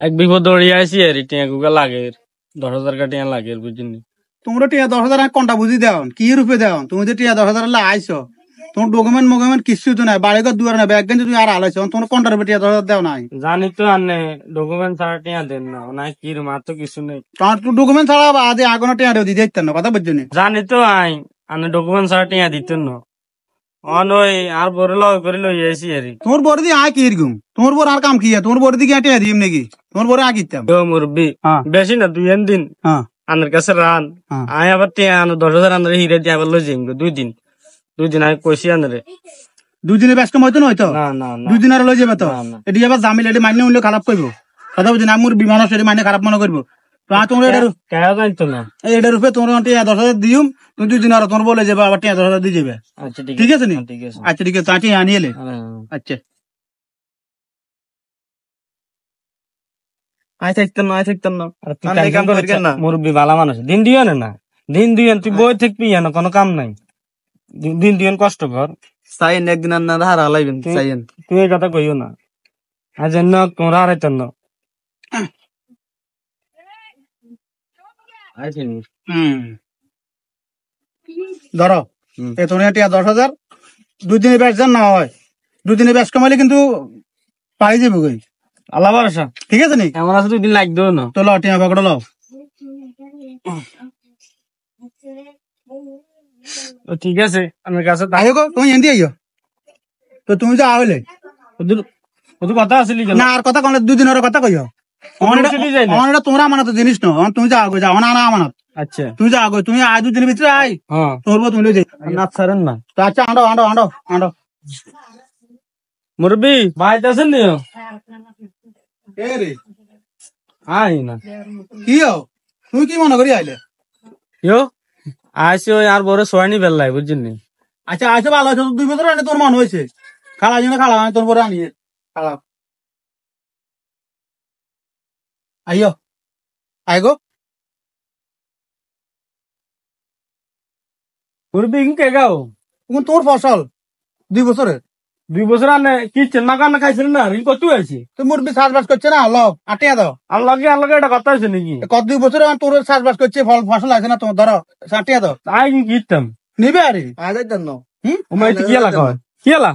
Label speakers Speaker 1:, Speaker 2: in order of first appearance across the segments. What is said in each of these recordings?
Speaker 1: এক বিপদ দৌড়িয়ে আসি আর টিয়া গুগা লাগে 10,000 টিয়া লাগে বুঝিনি
Speaker 2: তোমরা টিয়া 10,000 কোনটা বুঝি দেও কি রূপে দেও তুমি যে টিয়া 10,000 আইছো তোমার ডকুমেন্ট মোকুমেন্ট কিছু তো নাই বাড়ি ঘর দুয়ার না ব্যাগ গেঞ্জি তুমি আর আলাইছো তোমার কোনটার উপরে টিয়া 10,000 দেও নাই
Speaker 1: জানি তো আনে ডকুমেন্ট ছাড়া টিয়া দেন না নাই কি মাত্র কিছু নেই
Speaker 2: তোমার ডকুমেন্ট ছাড়া আগে আগুন টিয়া দিতে দিতেন না কথা বুঝছো নি
Speaker 1: জানি তো আই আনে ডকুমেন্ট ছাড়া টিয়া দিতেন না অনই আর বড় লগ করে লই এসি আরি
Speaker 2: তোমার বড় দি আয় কি এরকম তোমার বড় আর কাম কি তোমার বড় দি কি টিয়া দিম নাকি তোমার বড় আগে দিতাম
Speaker 1: ও মুরব্বি বেশি না 2 দিন
Speaker 2: হ্যাঁ
Speaker 1: আনের কাছে রান আয় আবার টিয়া আনো 10,000 আনের হিরে দিয়ে আবার লই যাইম 2 দিন আমি কইছি আনরে
Speaker 2: 2 দিনে ব্যস্ত হইতো না হইতো
Speaker 1: না না
Speaker 2: 2 দিন আর লই যাবে তো এটি আবার জামিল এটি মাইনে উনলে খারাপ করবো কথা বুঝি না মোর বিমান সেটি মাইনে খারাপ মনে করবো তোমরা
Speaker 1: কেউ জানতো না
Speaker 2: এটার রূপে তোমার টিয়া 10,000 দিম তুমি 2 দিন আর তোমার বলে যাবে আবার টিয়া 10,000 দিয়ে যাবে
Speaker 1: আচ্ছা
Speaker 2: ঠিক আছে নি
Speaker 1: ঠিক আছে
Speaker 2: আচ্ছা ঠিক আছে টিয়া আনিয়ে এলে আচ্ছা
Speaker 1: আয় থাকতাম না মুরব্বী ভালো মানুষ দিন দিও না দিন দিয়েন তুই বই থাকবি না কোনো কাম নাই দিন দিয়েন কষ্ট কর
Speaker 3: সাইন একদিন আন্না হারা লাইবেন সাইন
Speaker 1: তুই এই কথা কইও না আজ তোমরা হারাইতেন না
Speaker 2: ধরো এ তোমার টিয়া 10,000 2 দিনে ব্যাস না হয় 2 দিনে ব্যাস কমাইলে কিন্তু পাই যাবে কই
Speaker 1: আল্লাহ ভরসা
Speaker 2: ঠিক আছে নি
Speaker 1: এমন আছে 2 দিন লাগবে না
Speaker 2: তো ল টিয়া পকড় লো
Speaker 1: ঠিক আছে আমার কাছে
Speaker 2: আইও গো তুমি এন্দি আইও তো তুমি যা আইলে
Speaker 1: ওদের কথা আসলি
Speaker 2: না আর কথা কোন 2 দিনের কথা কইও অনেকটা তোমরা আমানত জিনিস ন তুমি যা আগে যাও না না আমানত
Speaker 1: আচ্ছা
Speaker 2: তুমি যা আগে তুমি আজ 2 দিনের ভিতরে আই
Speaker 1: হ্যাঁ
Speaker 2: তোর তুমি লই যাই
Speaker 1: না ছাড়েন না
Speaker 2: তো আচ্ছা আন্ডো
Speaker 1: মুরব্বি ভাই আছেন নি
Speaker 2: এ রে
Speaker 1: আই না
Speaker 2: কি তুই কি মনে করি আইলে
Speaker 1: ইয়ো আইসি আর বড় সোয়ানি বেল্লাই বুঝছেন নি
Speaker 2: আচ্ছা আচ্ছা ভালো আছে 2 বছর আনে তোর মন হয়েছে খালা জন্য খালা তোর পরে আনিয়ে খালা আইও আইগো
Speaker 1: মুরব্বি কে গাও
Speaker 2: তোর ফসল 2 বছরে
Speaker 1: 2 বছর আনে কি চেন্না কান্না খাইছিলেন না রিং কত হয়েছে
Speaker 2: তুই মুরবি চাষবাস করছে না লো আটিয়া দাও
Speaker 1: আল্লাহকে এটা কথা আছে নাকি
Speaker 2: কত 2 বছরে তোর চাষবাস করছে ফসল আছে না তোমার ধরো আটিয়া দাও
Speaker 1: তাই কি কিতাম
Speaker 2: নিবে আরে
Speaker 3: আজ জানো
Speaker 1: ওমাই কি এলা কয় কি এলা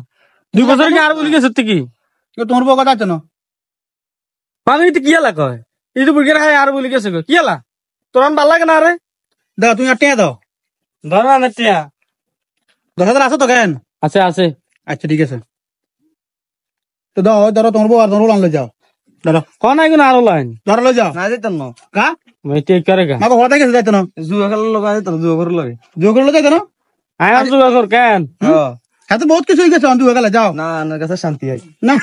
Speaker 1: 2 বছর কি আর বলি গেছে কি
Speaker 2: তোমার বউ কথা আছে না
Speaker 1: পাগলি কি এলা কয় এই তো বুড়ির হাই আর বলি গেছে কি এলা তোর ভাল লাগে না রে
Speaker 2: দাও তুমি আটিয়া দাও
Speaker 1: ধরো না টিয়া
Speaker 2: 10,000 আছে তো কেন
Speaker 1: আছে
Speaker 2: আচ্ছা ঠিক আছে তো দাও ধরো তোমার বউ আর তোমার আনলে যাও ধরো
Speaker 1: কোন আইগুন আর লাইন
Speaker 2: ধরো লই যাও
Speaker 3: না যেতাম না
Speaker 2: কা
Speaker 1: মই টেক করে গা
Speaker 2: মাগো হতে গেছে যাইতো না
Speaker 3: জুয়া খেলার লোক যেতাম জুয়া করে লাগে
Speaker 2: জোর করে যাইতো না
Speaker 1: আয় আর জুয়া কর কেন
Speaker 2: হ্যাঁ তো বহুত কিছু হয়ে গেছে অন্ধু গেলে যাও
Speaker 3: না আমার কাছে শান্তি হয়
Speaker 2: না